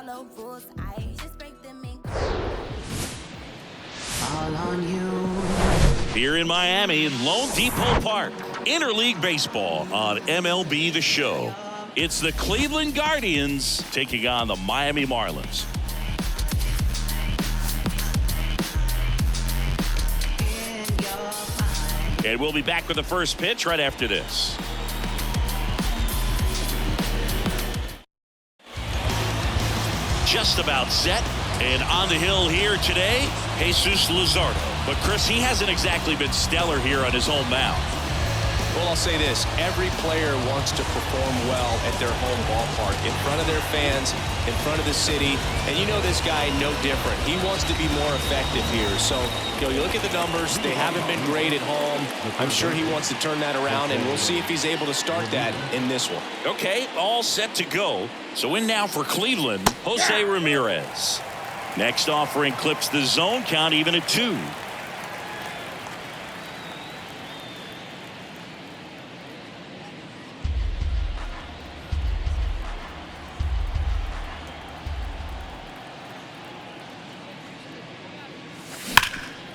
follow rules. I just break them in. All on you. Here in Miami, Lone Depot Park, interleague baseball on MLB The Show. It's the Cleveland Guardians taking on the Miami Marlins. And we'll be back with the first pitch right after this. Just about set, and on the hill here today, Jesus Luzardo. But Chris, he hasn't exactly been stellar here on his home mound. Well, I'll say this. Every player wants to perform well at their home ballpark, in front of their fans, in front of the city. And you know this guy no different. He wants to be more effective here. So, you look at the numbers. They haven't been great at home. I'm sure he wants to turn that around, and we'll see if he's able to start that in this one. Okay, all set to go. So in now for Cleveland, Jose Ramirez. Next offering clips the zone count even at 2.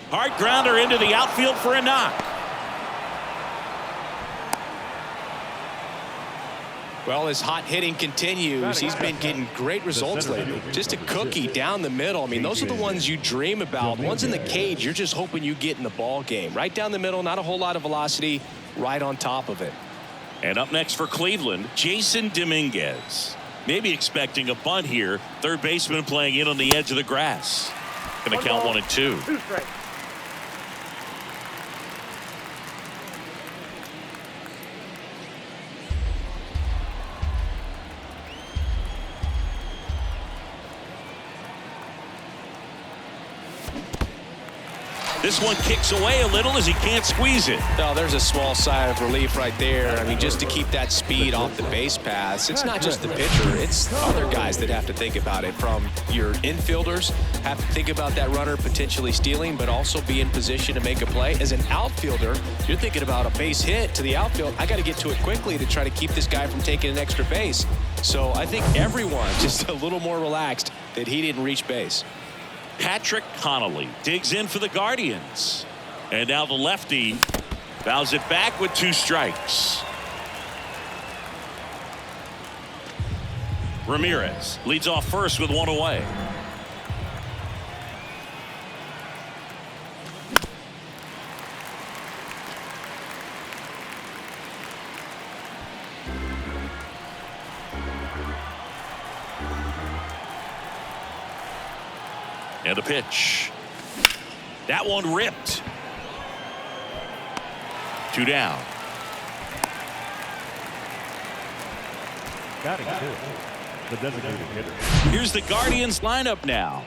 Hard grounder into the outfield for a knock. Well, as hot hitting continues, he's been getting great results lately. Just a cookie down the middle. I mean, those are the ones you dream about. Ones in the cage, you're just hoping you get in the ball game. Right down the middle, not a whole lot of velocity, right on top of it. And up next for Cleveland, Jason Dominguez. Maybe expecting a bunt here. Third baseman playing in on the edge of the grass. Going to count 1 and 2. This one kicks away a little as he can't squeeze it. No, there's a small sigh of relief right there. I mean, just to keep that speed off the base paths. It's not just the pitcher. It's other guys that have to think about it. From your infielders, have to think about that runner potentially stealing, but also be in position to make a play. As an outfielder, you're thinking about a base hit to the outfield. I got to get to it quickly to try to keep this guy from taking an extra base. So I think everyone just a little more relaxed that he didn't reach base. Patrick Connolly digs in for the Guardians. And now the lefty fouls it back with 2 strikes. Ramirez leads off first with 1 away. And the pitch. That one ripped. 2 down. Batting 2, the designated hitter. Here's the Guardians lineup now.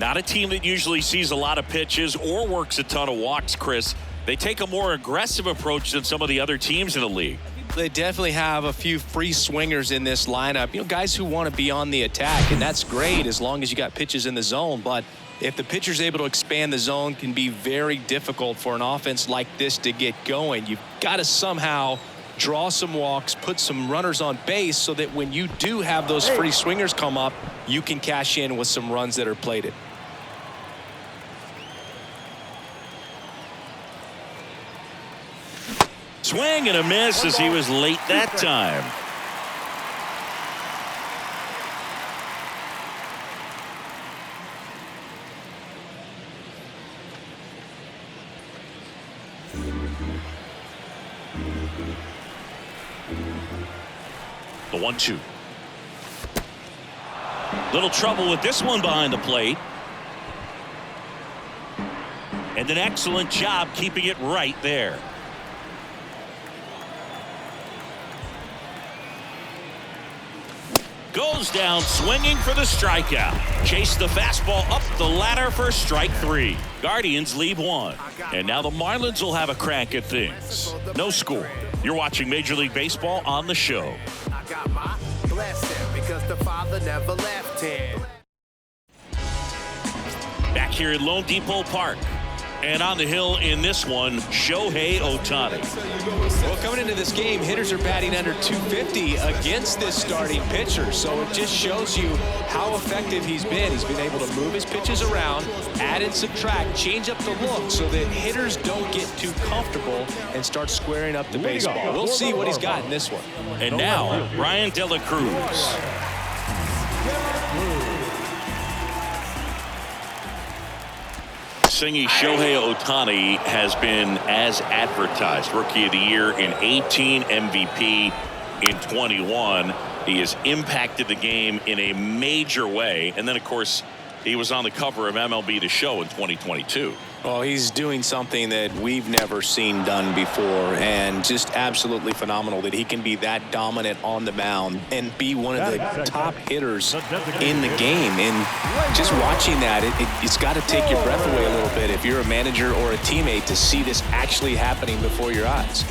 Not a team that usually sees a lot of pitches or works a ton of walks, Chris. They take a more aggressive approach than some of the other teams in the league. They definitely have a few free swingers in this lineup. Guys who want to be on the attack, and that's great as long as you got pitches in the zone. But if the pitcher's able to expand the zone, can be very difficult for an offense like this to get going. You've got to somehow draw some walks, put some runners on base so that when you do have those free swingers come up, you can cash in with some runs that are plated. Swing and a miss as he was late that time. The 1-2. Little trouble with this one behind the plate. And an excellent job keeping it right there. Goes down swinging for the strikeout. Chase the fastball up the ladder for strike 3. Guardians lead 1. And now the Marlins will have a crack at things. No score. You're watching Major League Baseball on the show. I got my blessing because the Father never left him. Back here at Lone Depot Park. And on the hill in this one, Shohei Ohtani. Well, coming into this game, hitters are batting under 250 against this starting pitcher. So it just shows you how effective he's been. He's been able to move his pitches around, add and subtract, change up the look so that hitters don't get too comfortable and start squaring up the baseball. We'll see what he's got in this one. And now, Ryan De La Cruz. Singy Shohei Ohtani has been as advertised. Rookie of the Year in 18, MVP in 21. He has impacted the game in a major way. And then, of course, he was on the cover of MLB The Show in 2022. Well, he's doing something that we've never seen done before, and just absolutely phenomenal that he can be that dominant on the mound and be one of the top hitters in the game. And just watching that, it's got to take your breath away a little bit if you're a manager or a teammate to see this actually happening before your eyes.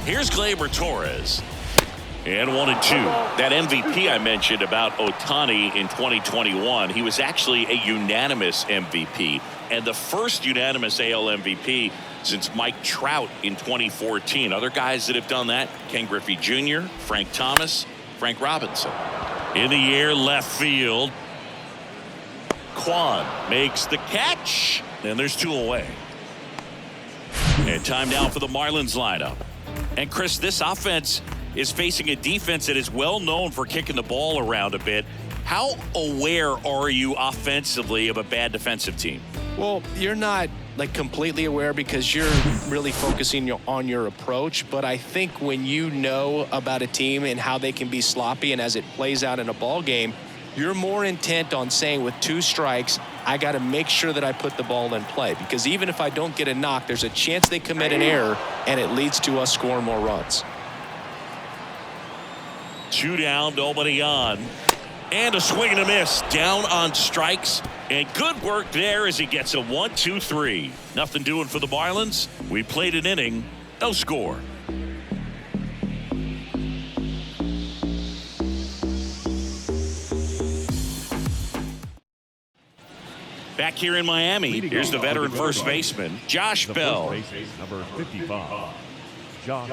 Here's Gleyber Torres. And 1-2. That MVP I mentioned about Ohtani in 2021, he was actually a unanimous MVP and the first unanimous AL MVP since Mike Trout in 2014. Other guys that have done that, Ken Griffey Jr., Frank Thomas, Frank Robinson. In the air, left field. Kwan makes the catch, and there's 2 away. And time now for the Marlins lineup. And Chris, this offense is facing a defense that is well known for kicking the ball around a bit. How aware are you offensively of a bad defensive team? Well, you're not like completely aware because you're really focusing on your approach. But I think when you know about a team and how they can be sloppy and as it plays out in a ball game, you're more intent on saying with 2 strikes, I got to make sure that I put the ball in play. Because even if I don't get a knock, there's a chance they commit an error and it leads to us scoring more runs. 2 down, nobody on. And a swing and a miss. Down on strikes. And good work there as he gets a 1-2-3. Nothing doing for the Marlins. We played an inning. No score. Back here in Miami, here's the veteran first baseman, Josh Bell. Number 55, Josh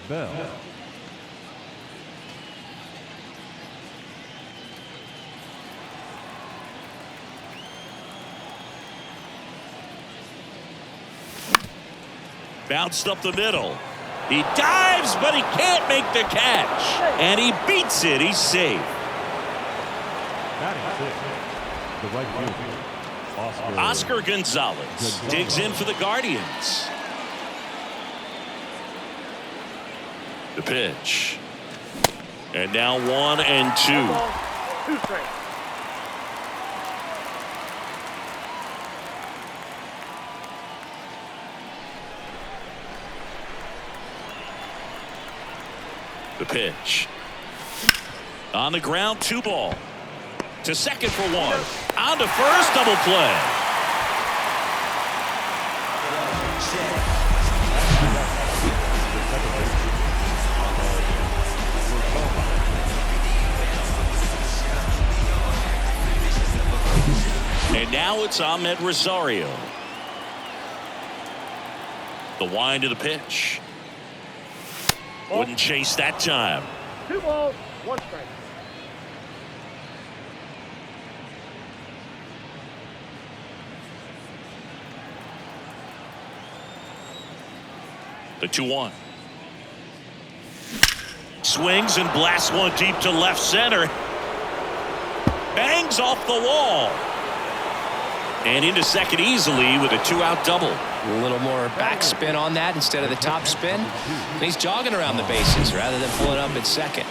Bell. Bounced up the middle. He dives, but he can't make the catch. And he beats it. He's safe. The right fielder, Oscar Gonzalez digs in for the Guardians. The pitch. And now 1-2. The pitch. On the ground, 2 ball. To second for 1. On to first, double play. And now it's Ahmed Rosario. The wind of the pitch. Wouldn't chase that time. 2 balls, 1 strike. The 2-1. Swings and blasts one deep to left center. Bangs off the wall. And into second easily with a 2-out double. A little more backspin on that instead of the top spin. And he's jogging around the bases rather than pulling up at second.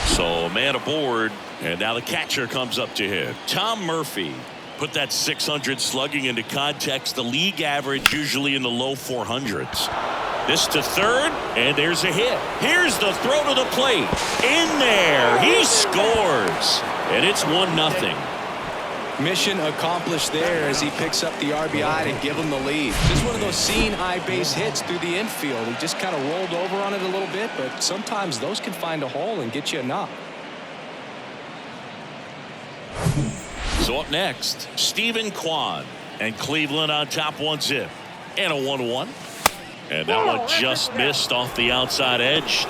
So a man aboard, and now the catcher comes up to hit. Tom Murphy. Put that 600 slugging into context. The league average usually in the low 400s. This to third, and there's a hit. Here's the throw to the plate. In there, he scores, and it's 1-0. Mission accomplished there as he picks up the RBI to give him the lead. Just one of those seeing eye base hits through the infield. He just kind of rolled over on it a little bit, but sometimes those can find a hole and get you a knock. So up next, Stephen Kwan, and Cleveland on top 1-0 and a 1-1, and that one just missed off the outside edge.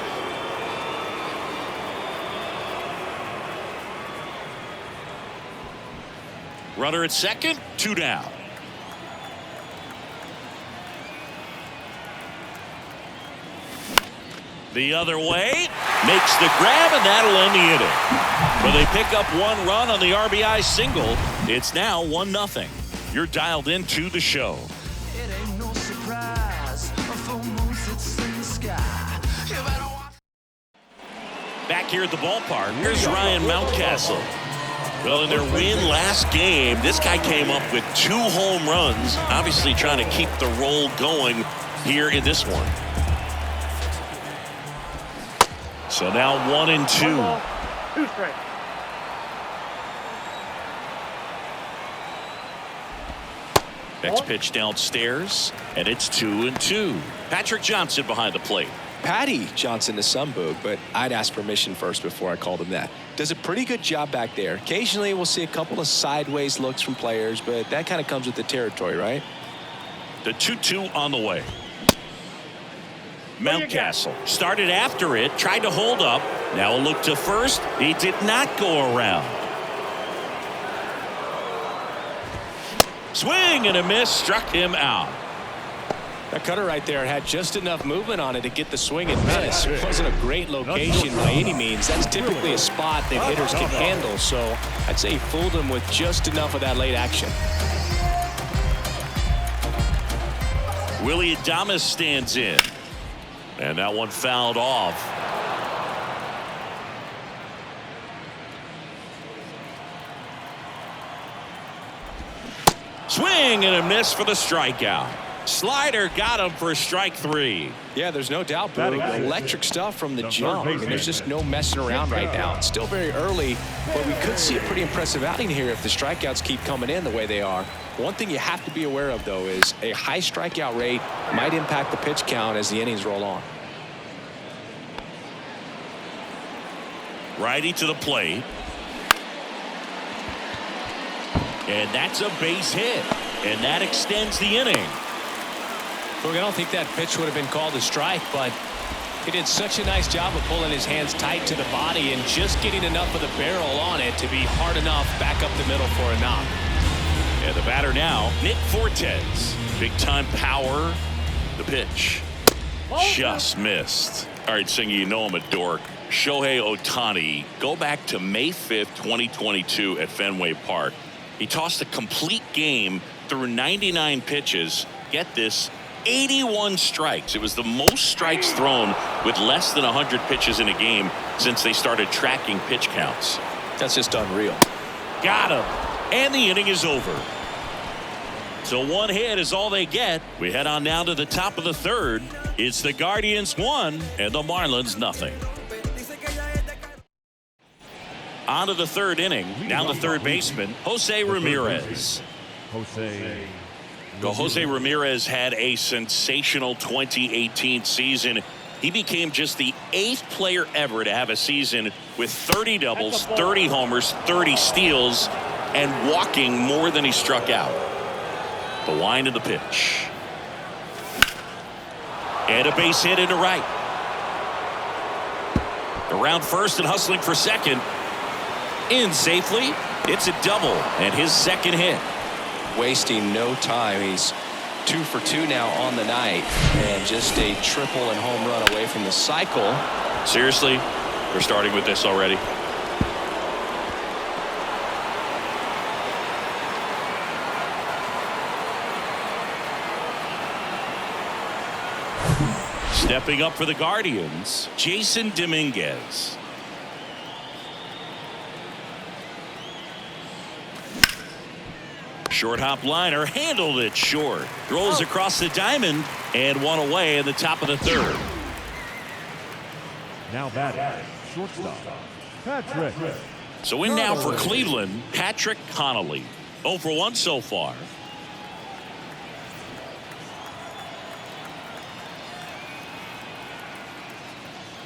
Runner at second, 2 down. The other way, makes the grab, and that'll end the inning. But they pick up 1 run on the RBI single. It's now 1-0. You're dialed into the show. It ain't no surprise. A full moon sits in the sky. You better watch. Back here at the ballpark, here's Ryan Mountcastle. Well, in their win last game, this guy came up with 2 home runs, obviously trying to keep the roll going here in this one. So now 1-2. 2 strikes. Next pitch downstairs, and it's 2-2. Patrick Johnson behind the plate. Patty Johnson to some boog, but I'd ask permission first before I called him that. Does a pretty good job back there. Occasionally we'll see a couple of sideways looks from players, but that kind of comes with the territory, right? The 2-2 on the way. Mountcastle started after it, tried to hold up. Now a look to first. He did not go around. Swing and a miss, struck him out. That cutter right there had just enough movement on it to get the swing and miss. It wasn't a great location by any means. That's typically a spot that hitters can handle, so I'd say he fooled him with just enough of that late action. Willie Adames stands in, and that one fouled off. Swing and a miss for the strikeout. Slider got him for strike 3. Yeah, there's no doubt, Boog. Electric stuff from the jump. I mean, there's just no messing around right now. It's still very early, but we could see a pretty impressive outing here if the strikeouts keep coming in the way they are. One thing you have to be aware of, though, is a high strikeout rate might impact the pitch count as the innings roll on. Righty to the plate. And that's a base hit. And that extends the inning. Look, I don't think that pitch would have been called a strike, but he did such a nice job of pulling his hands tight to the body and just getting enough of the barrel on it to be hard enough back up the middle for a knock. And the batter now, Nick Fortes. Big time power. The pitch. Just missed. All right, Singy, you know I'm a dork. Shohei Ohtani, go back to May 5th, 2022 at Fenway Park. He tossed a complete game through 99 pitches. Get this, 81 strikes. It was the most strikes thrown with less than 100 pitches in a game since they started tracking pitch counts. That's just unreal. Got him. And the inning is over. So 1 hit is all they get. We head on now to the top of the 3rd. It's the Guardians 1 and the Marlins nothing. On to the 3rd inning. Now the 3rd baseman, Jose Ramirez. Jose Ramirez had a sensational 2018 season. He became just the 8th player ever to have a season with 30 doubles, 30 homers, 30 steals, and walking more than he struck out. The wind of the pitch. And a base hit into right. Around first and hustling for second. In safely. It's a double and his 2nd hit. Wasting no time. He's 2 for 2 now on the night, and just a triple and home run away from the cycle. Seriously, we're starting with this already. Stepping up for the Guardians, Jason Dominguez. Short hop liner, handled it short. Throws across the diamond and one away in the top of the 3rd. Now batting, shortstop, Patrick So in now for Cleveland, Patrick Connolly. 0 for 1 so far.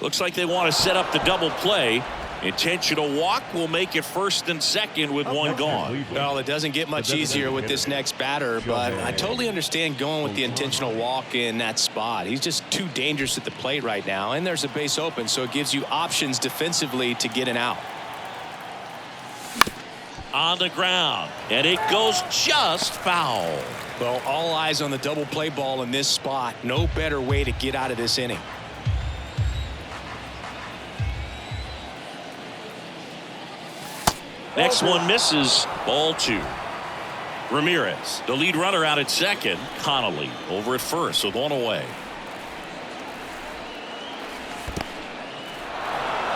Looks like they want to set up the double play. Intentional walk will make it 1st and 2nd with one gone. Well, it doesn't get much easier with this next batter, but I totally understand going with the intentional walk in that spot. He's just too dangerous at the plate right now, and there's a base open, so it gives you options defensively to get an out. On the ground, and it goes just foul. Well, all eyes on the double play ball in this spot. No better way to get out of this inning. Next one misses. Ball 2. Ramirez, the lead runner, out at second. Connolly over at first with one away.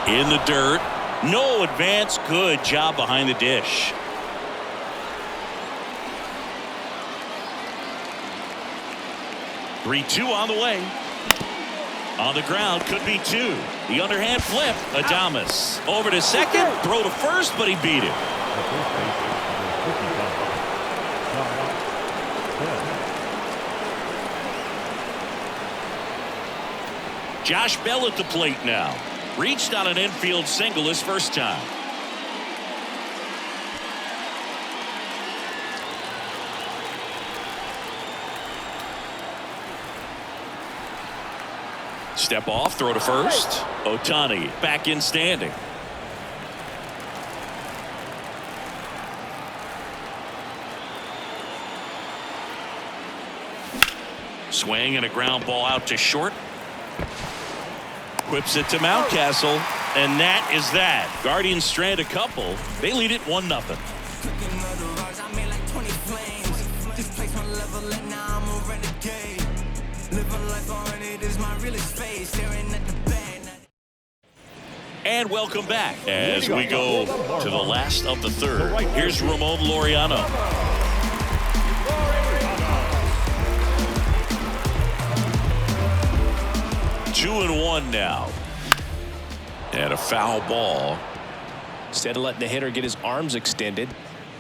In the dirt. No advance. Good job behind the dish. Three-two on the way. On the ground, could be 2. The underhand flip. Adames over to second. Throw to first, but he beat it. Josh Bell at the plate now. Reached on an infield single his first time. Step off, throw to first. Ohtani back in standing. Swing and a ground ball out to short. Whips it to Mountcastle, and that is that. Guardians strand a couple. They lead it 1-0. And welcome back as we go to the last of the third. Here's Ramon Laureano. Two and one now. And a foul ball. Instead of letting the hitter get his arms extended,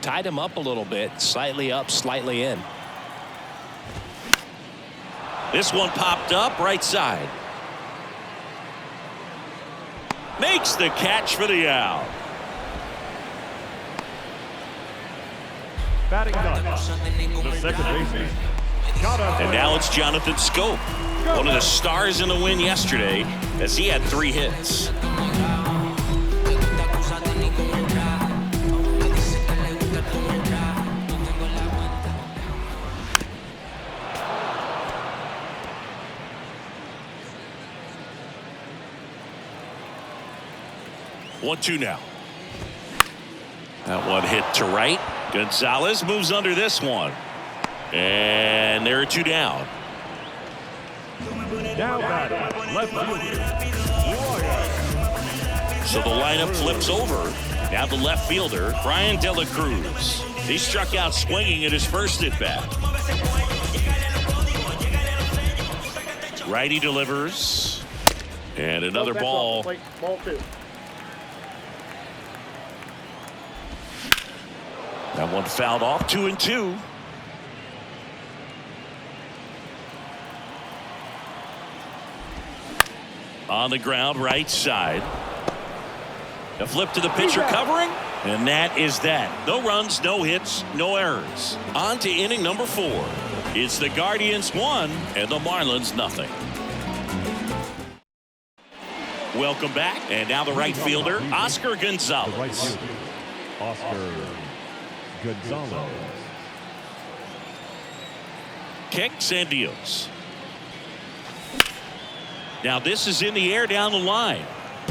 tied him up a little bit, slightly up, slightly in. This one popped up right side. Makes the catch for the out. Batting done. The second baseman. And now it's Jonathan Scope, one of the stars in the win yesterday, as he had 3 hits. One-two now. That one hit to right. Gonzalez moves under this one. And there are 2 down. Now batting, left fielder. So the lineup flips over. Now the left fielder, Brian De La Cruz. He struck out swinging at his first at bat. Righty delivers. And another ball. Ball 2. That one fouled off. 2-2. On the ground, right side. A flip to the pitcher covering, and that is that. No runs, no hits, no errors. On to inning number 4. It's the Guardians 1 and the Marlins nothing. Welcome back, and now the right fielder, Oscar Gonzalez. The right fielder, Oscar Gonzalez. Kicks and deals. Now this is in the air down the line.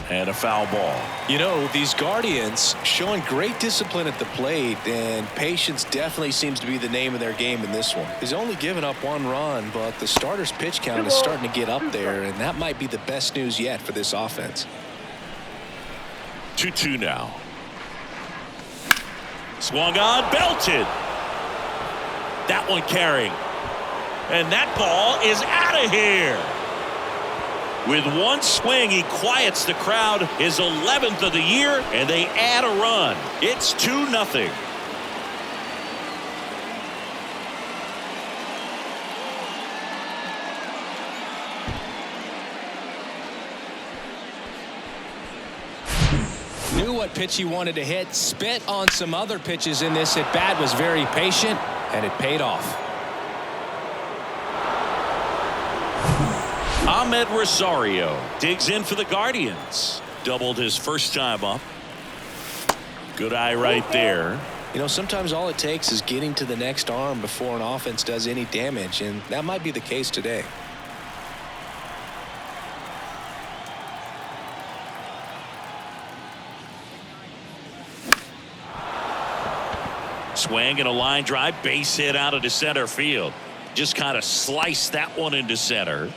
And a foul ball. You know, these Guardians showing great discipline at the plate, and patience definitely seems to be the name of their game in this one. He's only given up 1 run, but the starter's pitch count is starting to get up there, and that might be the best news yet for this offense. 2-2 now. Swung on, belted. That one carrying. And that ball is out of here. With one swing, he quiets the crowd, his 11th of the year, and they add a run. It's 2-0. Knew what pitch he wanted to hit, spit on some other pitches in this at bat, was very patient, and it paid off. Ahmed Rosario digs in for the Guardians. Doubled his first time up. Good eye right there. You know, sometimes all it takes is getting to the next arm before an offense does any damage, and that might be the case today. Swing and a line drive, base hit out into center field. Just kind of sliced that one into center.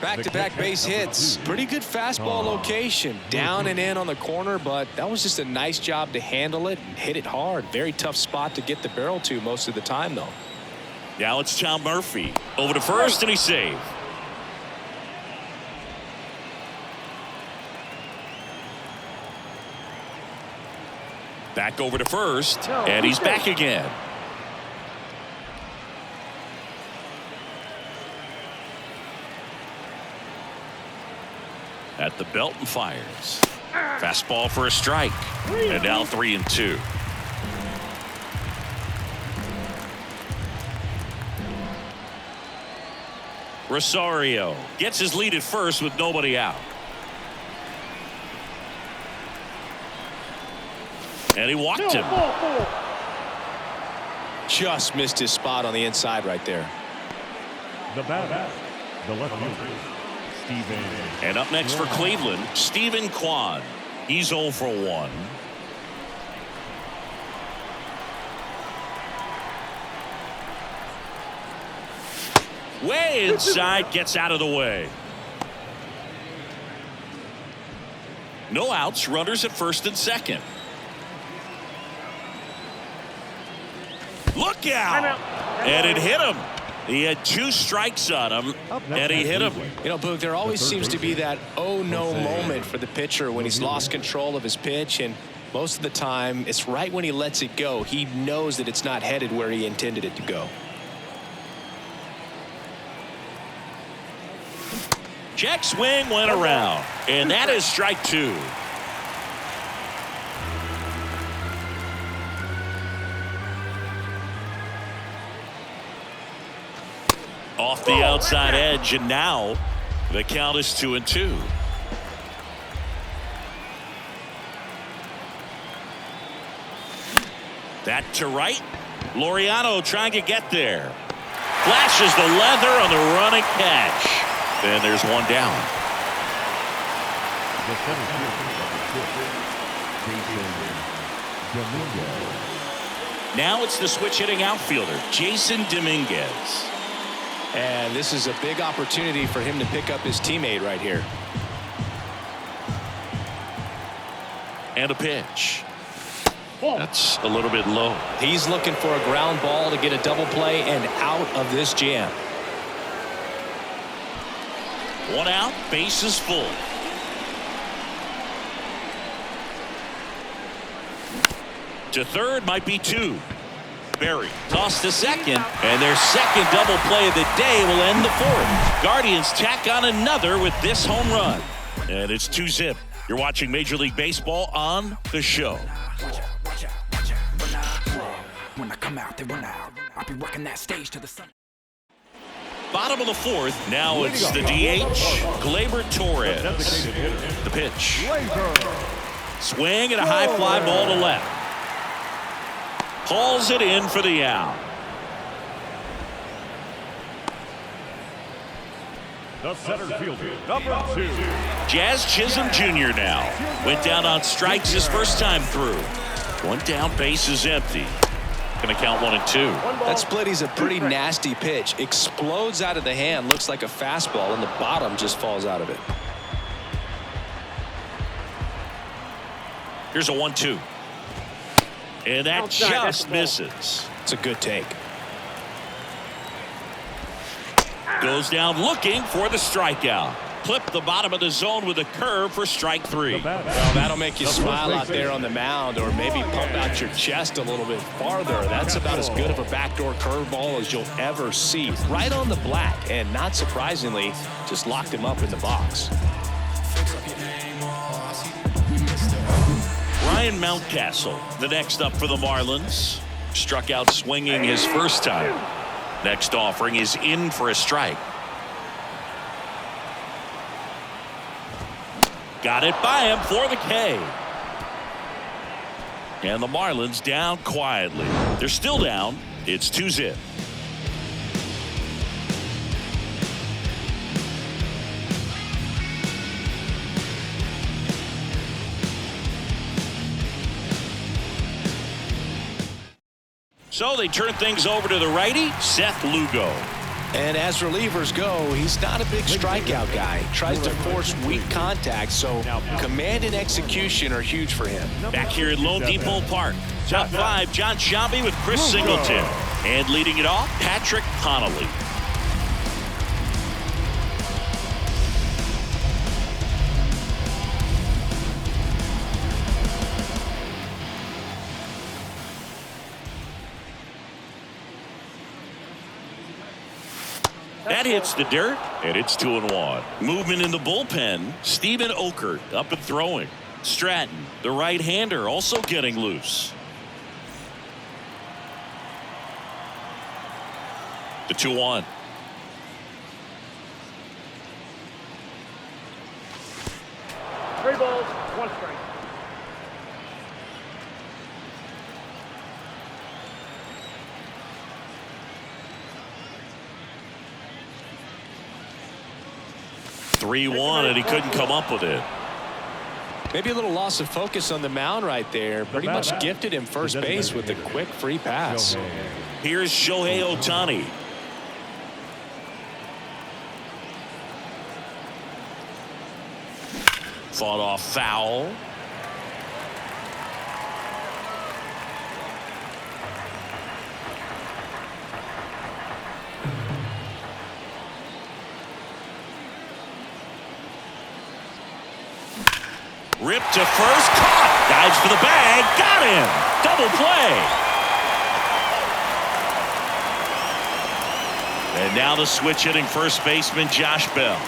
Back-to-back base hits. Pretty good fastball location. Down and in on the corner, but that was just a nice job to handle it and hit it hard. Very tough spot to get the barrel to most of the time, though. Now it's Tom Murphy. Over to first, and he's saved. Back over to first, and he's back again. At the belt and fires. Fastball for a strike. And now 3-2. Rosario gets his lead at first with nobody out. And he walked him. Just missed his spot on the inside right there. The batter, the left fielder, Steven. And up next for Cleveland, Stephen Kwan. He's 0 for 1. Way inside, gets out of the way. No outs, runners at first and second. Look out! And it hit him. He had 2 strikes on him, and he hit him. You know, Boog, there always seems to be that oh no moment for the pitcher when he's lost control of his pitch, and most of the time it's right when he lets it go. He knows that it's not headed where he intended it to go. Check swing went around, and that is strike 2. Off the outside edge, and now the count is 2-2. That to right. Laureano trying to get there. Flashes the leather on the running catch. And there's one down. The center fielder, Jason Dominguez. Now it's the switch hitting outfielder, Jason Dominguez. And this is a big opportunity for him to pick up his teammate right here. And a pitch. That's a little bit low. He's looking for a ground ball to get a double play and out of this jam. 1 out, base is full. To third, might be 2. Berry toss to second, and their second double play of the day will end the 4th. Guardians tack on another with this home run, and it's 2-zip. You're watching Major League Baseball on The Show. When I come out, they run out. I'll be working that stage to the sun. Bottom of the 4th. Now it's the DH, Gleyber Torres. The pitch. Swing and a high fly ball to left. Hauls it in for the out. The center fielder, number 2. Jazz Chisholm Jr. now. Went down on strikes his first time through. 1 down, base is empty. Going to count 1 and 2. That split is a pretty nasty pitch. Explodes out of the hand. Looks like a fastball, and the bottom just falls out of it. Here's a 1-2. And that just misses. It's a good take. Goes down looking for the strikeout. Clip the bottom of the zone with a curve for strike 3. Well, that'll make you smile out there on the mound, or maybe pump out your chest a little bit farther. That's about as good of a backdoor curveball as you'll ever see. Right on the black, and not surprisingly, just locked him up in the box. Ryan Mountcastle, the next up for the Marlins. Struck out swinging his first time. Next offering is in for a strike. Got it by him for the K. And the Marlins down quietly. They're still down. It's 2-0. So they turn things over to the righty, Seth Lugo. And as relievers go, he's not a big strikeout guy. Tries to force weak contact, so command and execution are huge for him. Back here at Lone Depot Park, top 5, John Shelby with Chris Singleton. And leading it off, Patrick Connolly. That hits the dirt, and it's 2-1. Movement in the bullpen. Steven Okert up and throwing. Stratton, the right-hander, also getting loose. The 2-1. Three balls, one strike. And he couldn't come up with it. Maybe a little loss of focus on the mound right there. Pretty much gifted him first base with a quick free pass. Here's Shohei Ohtani. Fought off foul. Ripped to first, caught, dives for the bag, got him, double play. And now the switch hitting first baseman Josh Bell.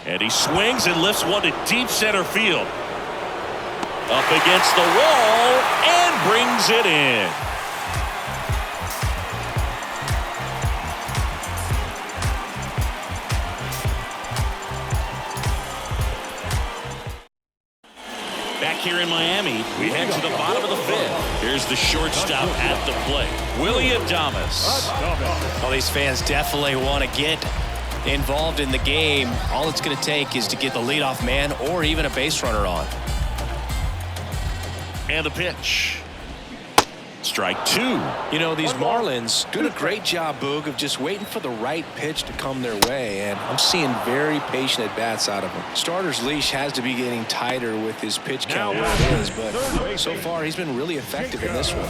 And he swings and lifts one to deep center field. Up against the wall and brings it in. Back here in Miami, we head to the bottom of the 5th. Here's the shortstop at the plate, Willie Adames. Well, these fans definitely want to get involved in the game. All it's going to take is to get the leadoff man or even a base runner on. And a pitch. Strike 2. You know, these Marlins doing a great job, Boog, of just waiting for the right pitch to come their way, and I'm seeing very patient at-bats out of him. Starter's leash has to be getting tighter with his pitch count where it is, but so far he's been really effective in this one.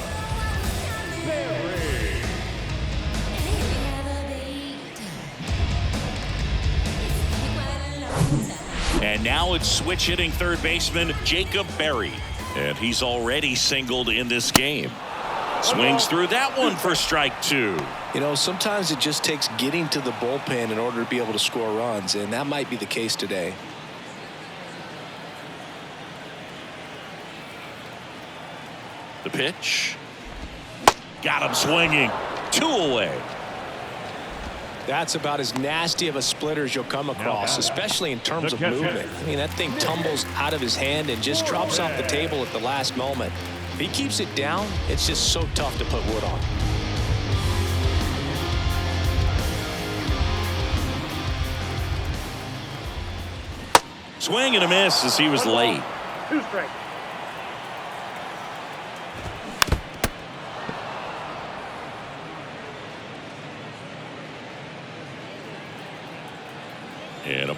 And now it's switch hitting third baseman Jacob Berry. And he's already singled in this game. Swings through that one for strike 2. You know, sometimes it just takes getting to the bullpen in order to be able to score runs, and that might be the case today. The pitch. Got him swinging. 2 away. That's about as nasty of a splitter as you'll come across, especially in terms of movement. I mean, that thing tumbles out of his hand and just drops off the table at the last moment. If he keeps it down, it's just so tough to put wood on. Swing and a miss as he was late. 2 strikes.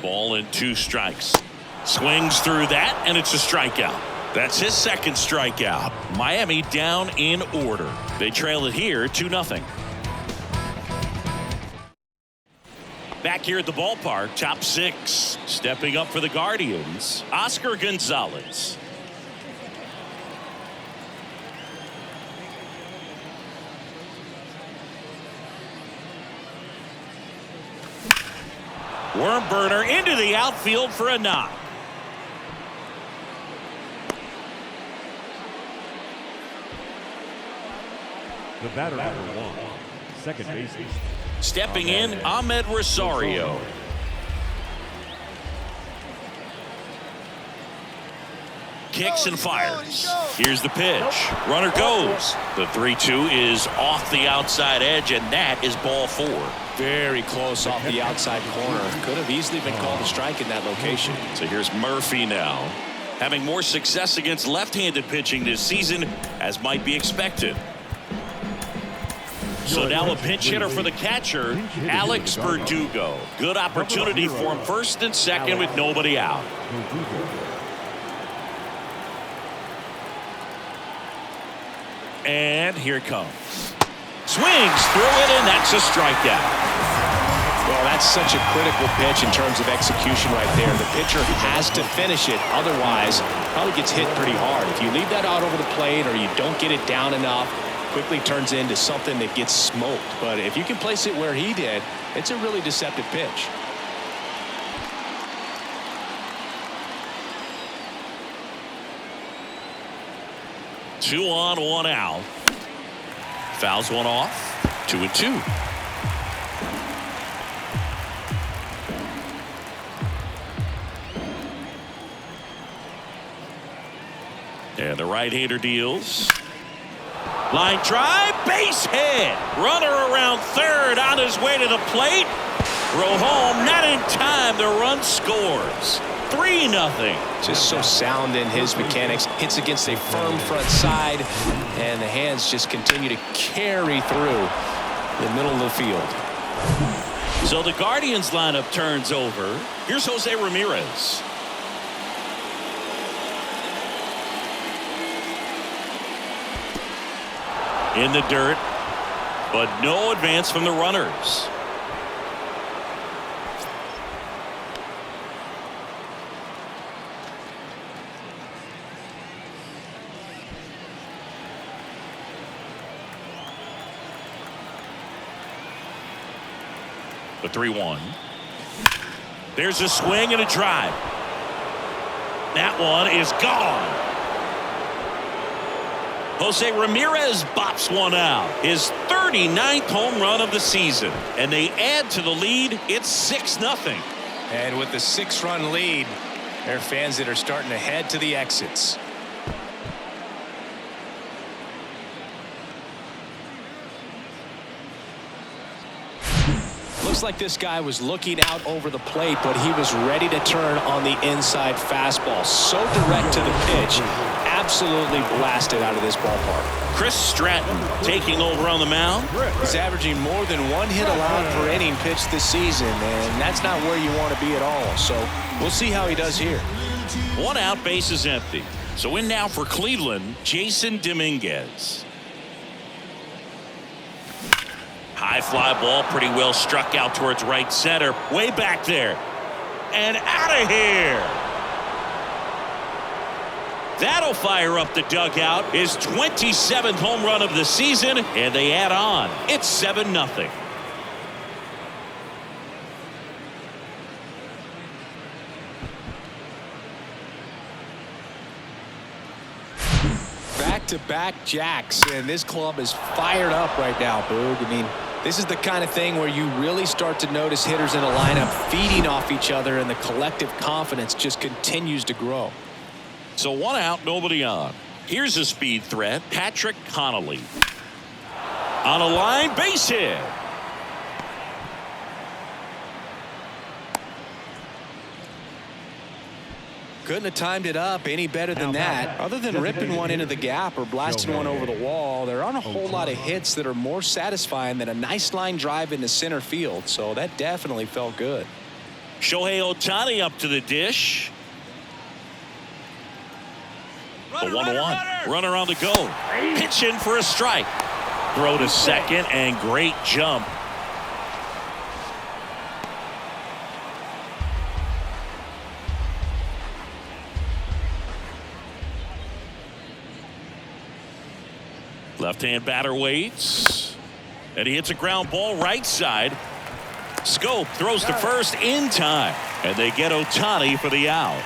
ball and 2 strikes. Swings through that, and it's a strikeout. That's his second strikeout. Miami down in order. They trail it here 2-0. Back here at the ballpark, top 6. Stepping up for the Guardians, Oscar Gonzalez. Worm burner into the outfield for a knock. The batter number 1, second baseman. Stepping in, Ahmed Rosario. Kicks and fires. Here's the pitch. Runner goes. The 3-2 is off the outside edge, and that is ball 4. Very close off the outside corner. Could have easily been called a strike in that location. So here's Murphy now, having more success against left-handed pitching this season, as might be expected. So now a pinch hitter for the catcher, Alex Verdugo. Good opportunity for him first and second with nobody out. And here it comes. Swings through it, and that's a strikeout. Well, that's such a critical pitch in terms of execution right there. The pitcher has to finish it. Otherwise, probably gets hit pretty hard. If you leave that out over the plate or you don't get it down enough, quickly turns into something that gets smoked. But if you can place it where he did, it's a really deceptive pitch. Two on, 1 out. Fouls one off. 2-2. And the right-hander deals. Line drive, base hit. Runner around third on his way to the plate. Throw home, not in time. The run scores. 3-0. Just so sound in his mechanics. Hits against a firm front side, and the hands just continue to carry through the middle of the field. So the Guardians lineup turns over. Here's Jose Ramirez. In the dirt, but no advance from the runners. The 3-1. There's a swing and a drive. That one is gone. Jose Ramirez bops one out. His 39th home run of the season. And they add to the lead. It's 6-0. And with the 6-run lead, there are fans that are starting to head to the exits. Looks like this guy was looking out over the plate, but he was ready to turn on the inside fastball. So direct to the pitch. Absolutely blasted out of this ballpark. Chris Stratton taking over on the mound. He's averaging more than 1 hit allowed per inning pitched this season, and that's not where you want to be at all. So we'll see how he does here. 1 out, base is empty. So in now for Cleveland, Jason Dominguez. High fly ball, pretty well struck out towards right center. Way back there. And out of here. That'll fire up the dugout. His 27th home run of the season, and they add on. It's 7-0. Back-to-back jacks, and this club is fired up right now, Boog. I mean, this is the kind of thing where you really start to notice hitters in a lineup feeding off each other, and the collective confidence just continues to grow. So 1 out, nobody on. Here's a speed threat, Patrick Connolly. On a line, base hit. Couldn't have timed it up any better than that. Other than ripping one into the gap or blasting one over the wall, there aren't a whole lot of hits that are more satisfying than a nice line drive into center field. So that definitely felt good. Shohei Ohtani up to the dish. A 1-1. Runner on the go. Pitch in for a strike. Throw to second and great jump. Left-hand batter waits. And he hits a ground ball right side. Scope throws to first in time. And they get Ohtani for the out.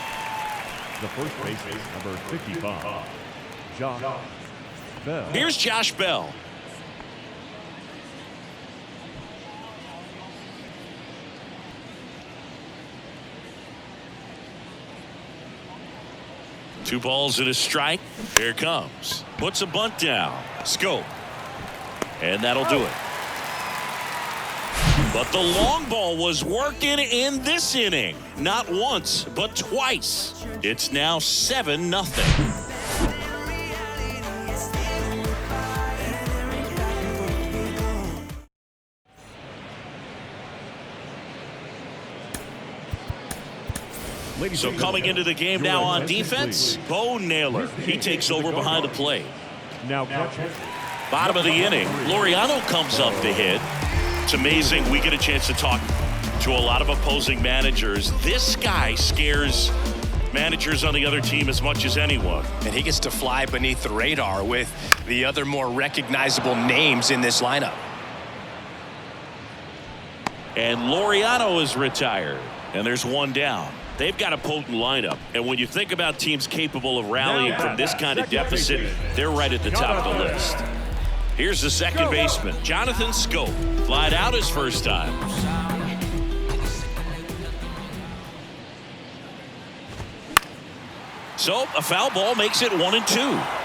The first baseman, number 55, Josh Bell. Here's Josh Bell. Two balls and a strike. Here it comes. Puts a bunt down. Scope. And that'll do it. But the long ball was working in this inning. Not once, but twice. It's now 7-0. So coming into the game now on defense, Bo Naylor. He takes over behind the plate. Now catching. Bottom of the inning, Laureano comes up to hit. It's amazing. We get a chance to talk to a lot of opposing managers. This guy scares managers on the other team as much as anyone. And he gets to fly beneath the radar with the other more recognizable names in this lineup. And Laureano is retired. And there's one down. They've got a potent lineup. And when you think about teams capable of rallying from this kind of deficit, they're right at the top of the list. Here's the second baseman, Jonathan Scope. Flied out his first time. So a foul ball makes it 1-2.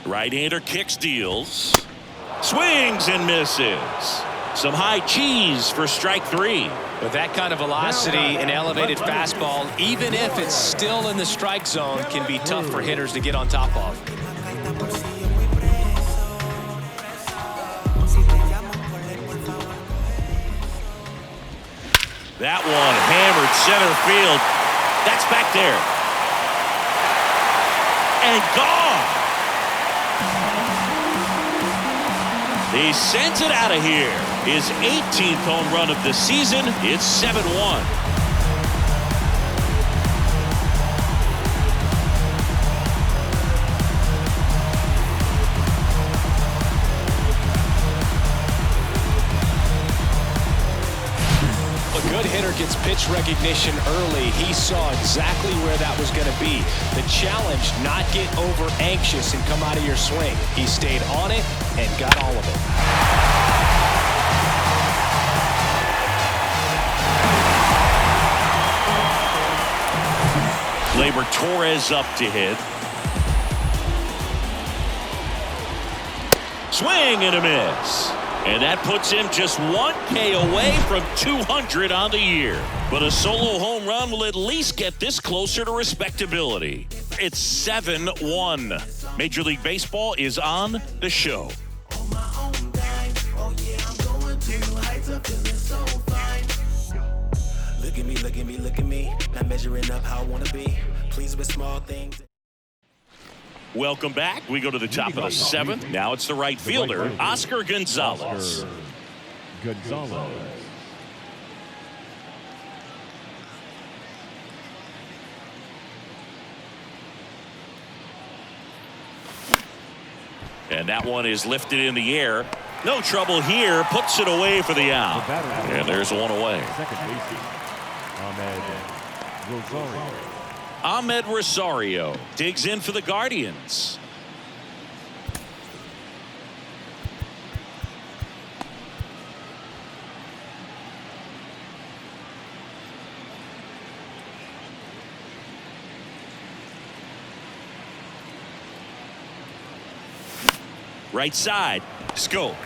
Right-hander kicks, deals. Swings and misses. Some high cheese for strike three. With that kind of velocity, an elevated fastball, even if it's still in the strike zone, can be tough for hitters to get on top of. That one hammered center field. That's back there. And gone. He sends it out of here. His 18th home run of the season. It's 7-1. A good hitter gets pitch recognition early. He saw exactly where that was going to be. The challenge, not get over anxious and come out of your swing. He stayed on it and got all of it. Gleyber Torres up to hit. Swing and a miss. And that puts him just 1K away from 200 on the year. But a solo home run will at least get this closer to respectability. It's 7-1. Major League Baseball is on the show. Look at me, look at me, look at me. Not measuring up how I want to be. Pleased with small things. Welcome back. We go to the top of the seventh. Now it's the right fielder, Oscar Gonzalez. And that one is lifted in the air. No trouble here. Puts it away for the out. And there's one away. Second baseman, Rosario. Ahmed Rosario digs in for the Guardians. Right side, Scope.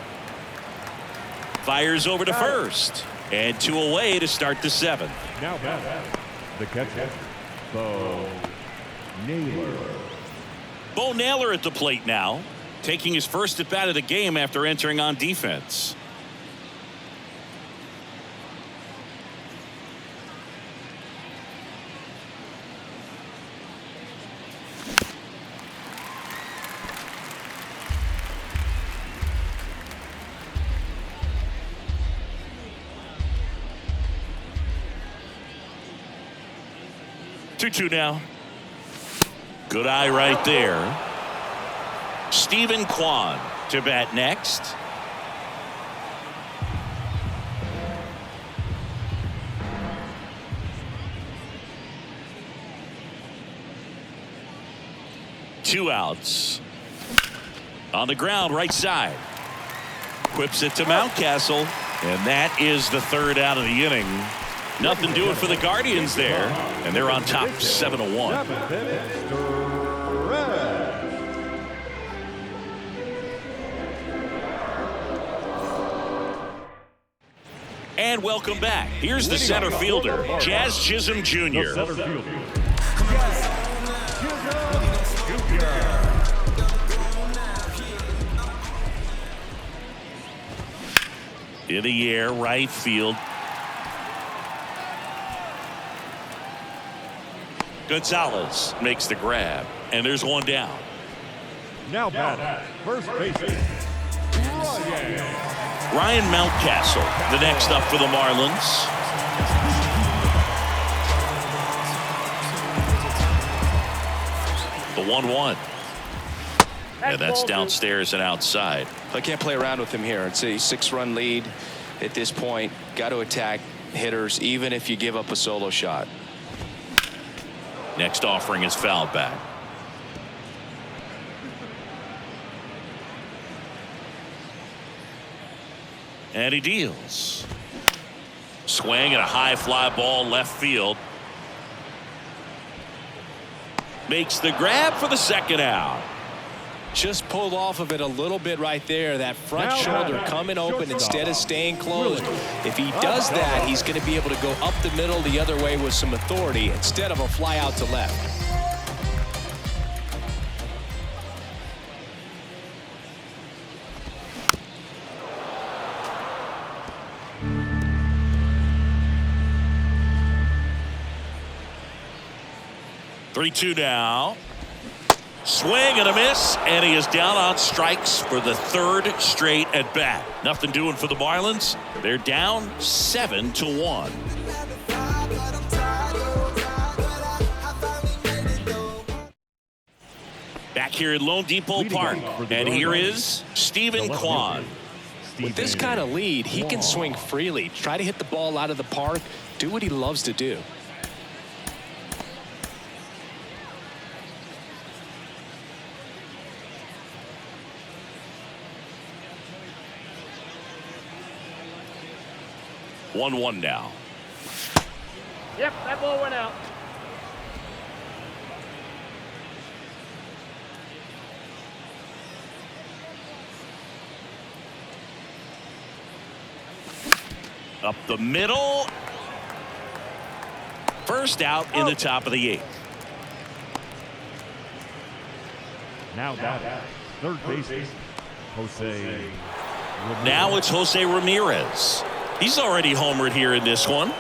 Fires over to first. And two away to start the seventh. Now batting, The catcher, Bo Naylor. Bo Naylor at the plate now, taking his first at bat of the game after entering on defense. Two now. Good eye right there. Stephen Kwan to bat next. Two outs. On the ground, right side. Whips it to Mountcastle, and that is the third out of the inning. Nothing doing for the Guardians there, and they're on top 7-1. And welcome back. Here's the center fielder, Jazz Chisholm Jr. In the air, right field. Gonzalez makes the grab, and there's one down. Now batting, first baseman, Ryan Mountcastle, the next up for the Marlins. The 1-1. And that's downstairs and outside. I can't play around with him here. It's a 6-run lead at this point. Got to attack hitters, even if you give up a solo shot. Next offering is fouled back. And he deals. Swing and a high fly ball left field. Makes the grab for the second out. Just pulled off of it a little bit right there. That front shoulder coming open instead of staying closed. If he does that, he's going to be able to go up the middle the other way with some authority instead of a fly out to left. Three-two now. Swing and a miss, and he is down on strikes for the third straight at bat. Nothing doing for the Marlins. They're down 7-1. Back here at Lone Depot Park, and here is Stephen Kwan. With this kind of lead, he can swing freely, try to hit the ball out of the park, do what he loves to do. 1-1 now. Yep, that ball went out. Up the middle. First out in the top of the 8th. now batting, third baseman, Jose. Now it's Jose Ramirez. He's already homered here in this one.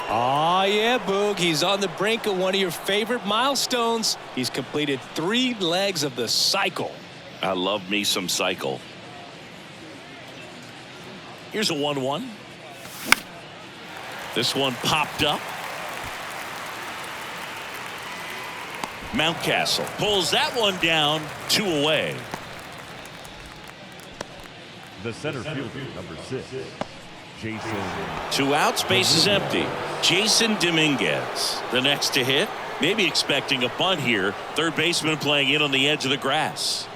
Oh, yeah, Boog. He's on the brink of one of your favorite milestones. He's completed 3 legs of the cycle. I love me some cycle. Here's a 1-1. This one popped up. Mountcastle pulls that one down, 2 away. The center fielder, number 6, Jason. 2 outs, base is empty. Jason Dominguez, the next to hit. Maybe expecting a bunt here. Third baseman playing in on the edge of the grass.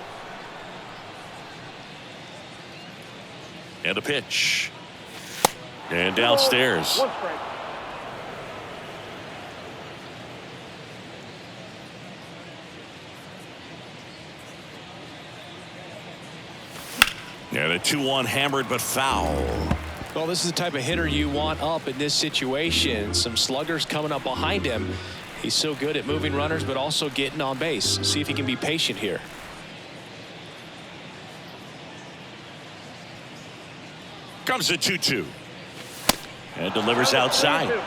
And a pitch. And downstairs. 1 strike. And a 2-1 hammered but foul. Well, this is the type of hitter you want up in this situation. Some sluggers coming up behind him. He's so good at moving runners, but also getting on base. See if he can be patient here. Comes the 2-2. And delivers outside.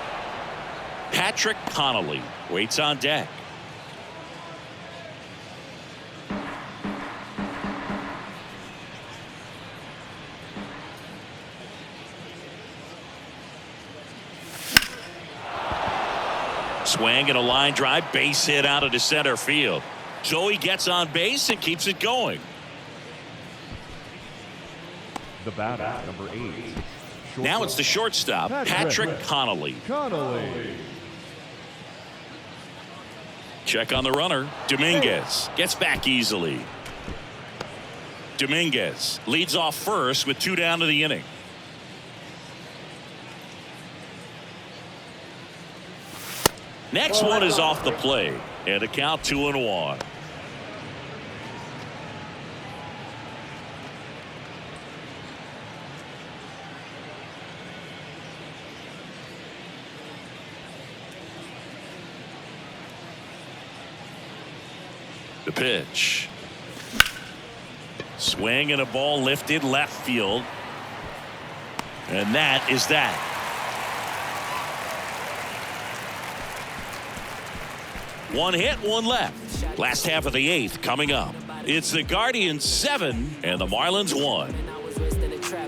Patrick Connolly waits on deck. Swing and a line drive, base hit out into center field. So he gets on base and keeps it going. The batter, number 8. Now it's the shortstop, Patrick Connolly. Check on the runner. Dominguez gets back easily. Dominguez leads off first with 2 down to the inning. Next one is off the plate, and a count 2-1. The pitch. Swing and a ball lifted left field. And that is that. One hit, one left. Last half of the 8th coming up. It's the Guardians 7 and the Marlins 1.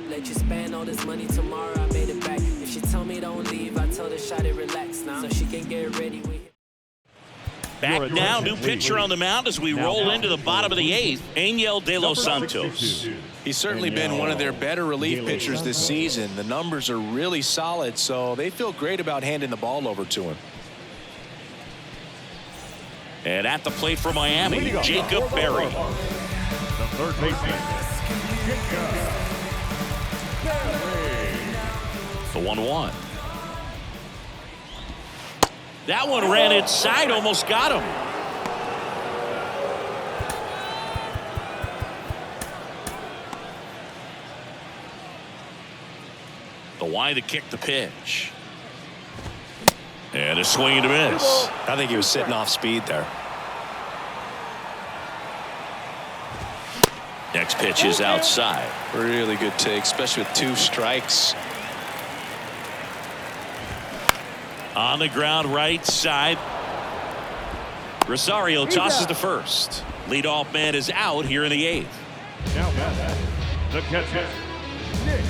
Let you spend all this money tomorrow. I made it back. If she tell me don't leave, I tell her shot it relax now, so she can get ready. Back now, new pitcher on the mound as we roll into the bottom of the 8th. Angel De Los Santos. He's certainly been one of their better relief pitchers this season. The numbers are really solid, so they feel great about handing the ball over to him. And at the plate for Miami, Jacob Berry. The third baseman, The 1-1. That one ran inside, almost got him. The wide to kick the pitch. And a swing and a miss. I think he was sitting off speed there. Next pitch is outside. Really good take, especially with 2 strikes. On the ground right side. Rosario tosses to first. Leadoff man is out here in the 8th. now the catcher, Nick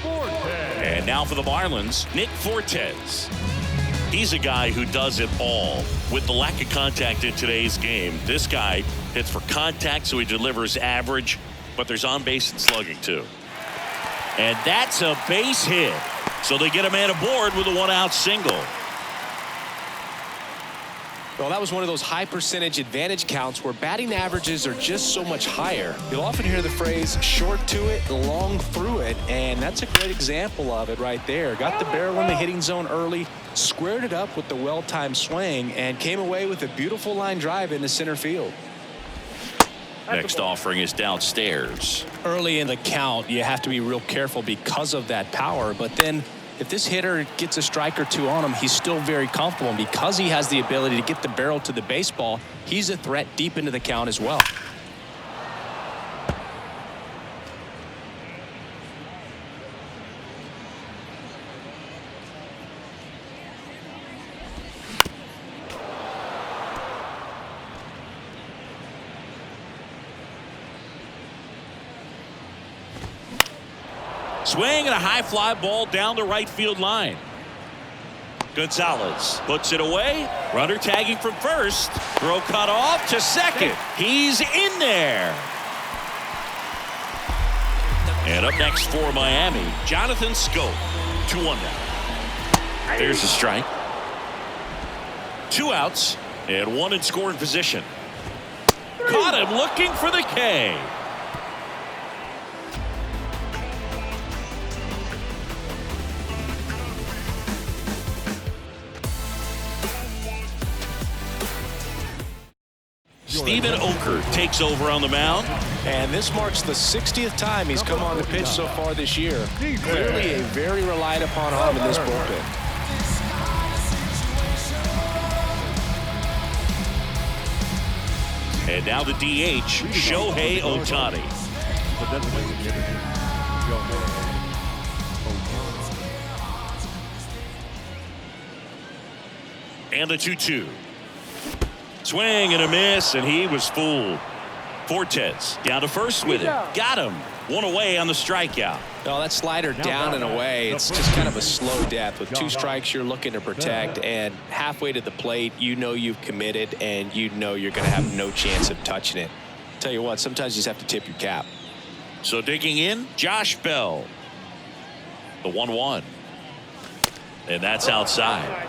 Fortes. And now for the Marlins, Nick Fortes. He's a guy who does it all. With the lack of contact in today's game, this guy hits for contact, so he delivers average, but there's on base and slugging too. And that's a base hit. So they get a man aboard with a 1-out single. Well, that was one of those high percentage advantage counts where batting averages are just so much higher. You'll often hear the phrase short to it, long through it, and that's a great example of it right there. Got the barrel in the hitting zone early, squared it up with the well-timed swing, and came away with a beautiful line drive into center field. Next offering is downstairs. Early in the count, you have to be real careful because of that power, but then if this hitter gets a strike or 2 on him, he's still very comfortable. And because he has the ability to get the barrel to the baseball, he's a threat deep into the count as well. Swing and a high fly ball down the right field line. Gonzalez puts it away. Runner tagging from first. Throw cut off to second. He's in there. And up next for Miami, Jonathan Scope. 2-1 now. There's a strike. 2 outs and 1 in scoring position. Caught him looking for the K. Steven Oker takes over on the mound. And this marks the 60th time he's come on the pitch so far this year. Clearly a very relied upon arm in this bullpen. And now the DH, Shohei Ohtani. And the 2-2. Swing and a miss, and he was fooled. Fortes down to first with it. Got him. One away on the strikeout. Well, that slider down and away, it's just kind of a slow death. With 2 strikes you're looking to protect, and halfway to the plate, you know you've committed, and you know you're going to have no chance of touching it. Tell you what, sometimes you just have to tip your cap. So digging in, Josh Bell. The 1-1. And that's outside.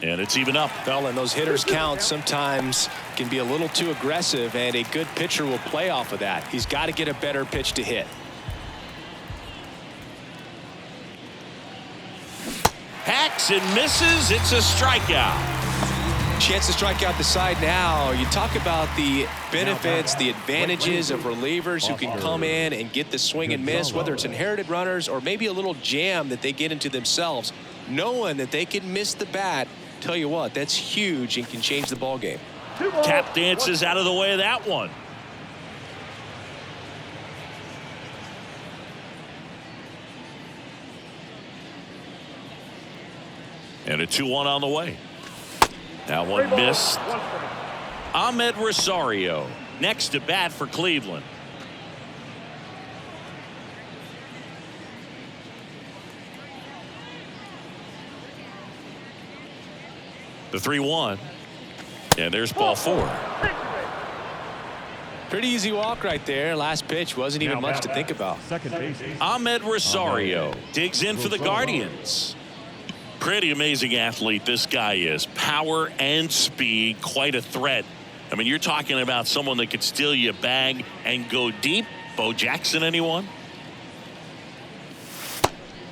And it's even up. Well, and those hitters count sometimes can be a little too aggressive, and a good pitcher will play off of that. He's got to get a better pitch to hit. Hacks and misses. It's a strikeout. Chance to strike out the side now. You talk about the benefits, the advantages of relievers who can come in and get the swing and miss, whether it's inherited runners or maybe a little jam that they get into themselves, knowing that they can miss the bat. Tell you what, that's huge and can change the ball game. Tap dances out of the way of that one. And a 2-1 on the way. That one missed. Ahmed Rosario next to bat for Cleveland. The 3-1. And there's ball 4. Pretty easy walk right there. Last pitch wasn't even much to think about. Ahmed Rosario digs in for the Guardians. Pretty amazing athlete this guy is. Power and speed, quite a threat. I mean, you're talking about someone that could steal you a bag and go deep. Bo Jackson, anyone?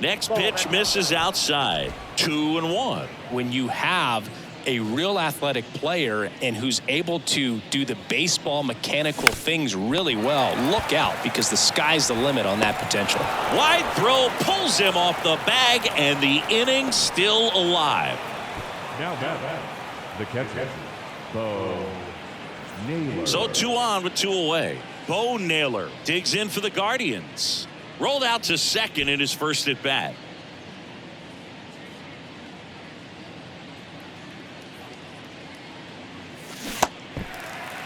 Next pitch misses outside. 2-1. When you have a real athletic player and who's able to do the baseball mechanical things really well, look out, because the sky's the limit on that potential. Wide throw pulls him off the bag, and the inning still alive. Now the catcher, Bo Naylor. So 2 on with 2 away. Bo Naylor digs in for the Guardians. Rolled out to second in his first at bat.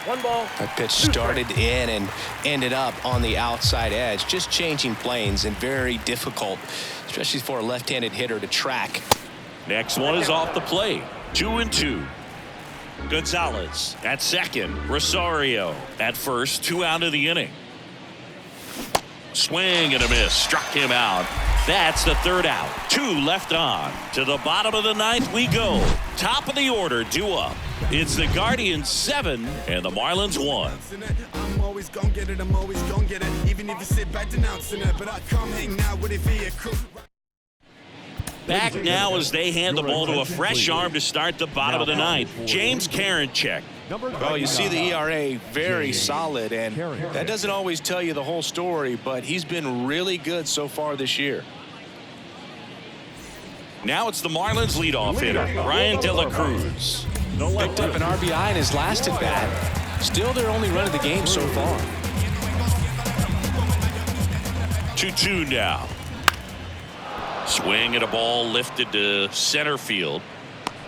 One ball. That pitch started in and ended up on the outside edge, just changing planes, and very difficult, especially for a left-handed hitter to track. Next one is off the plate. 2-2. Gonzalez at second. Rosario at first. 2 out of the inning. Swing and a miss. Struck him out. That's the 3rd out. 2 left on. To the bottom of the 9th we go. Top of the order, due up. It's the Guardians 7 and the Marlins 1. I'm always gonna get it, I'm always gonna get it. Even if you sit back denouncing it, but I come hang out with it via crew. Back now as they hand the ball to a fresh arm to start the bottom of the 9th. James Karinchak. Well, you see the ERA very solid, and that doesn't always tell you the whole story, but he's been really good so far this year. Now it's the Marlins leadoff hitter, Ryan De La Cruz. Picked up an RBI in his last at bat. Still their only run of the game so far. 2-2 now. Swing at a ball lifted to center field.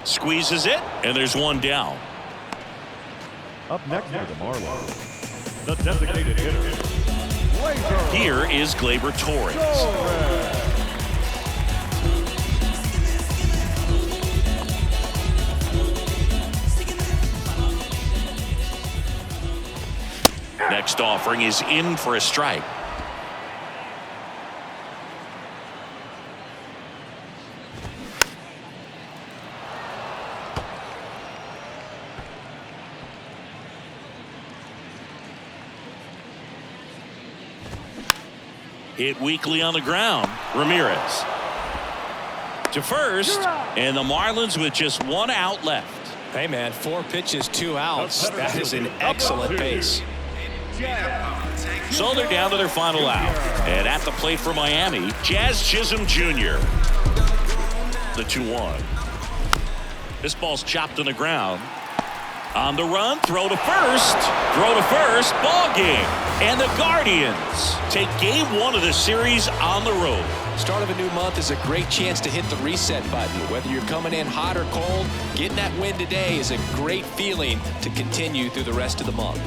Squeezes it, and there's one down. Up next for the Marlins, the designated hitter. Here is Gleyber Torres. Next offering is in for a strike. Hit weakly on the ground. Ramirez to first, and the Marlins with just 1 out left. Hey, man, 4 pitches, 2 outs. That is an excellent pace. So they're down to their final out. And at the plate for Miami, Jazz Chisholm Jr. The 2-1. This ball's chopped on the ground. On the run, throw to first. Ball game. And the Guardians take game 1 of the series on the road. Start of a new month is a great chance to hit the reset button. Whether you're coming in hot or cold, getting that win today is a great feeling to continue through the rest of the month.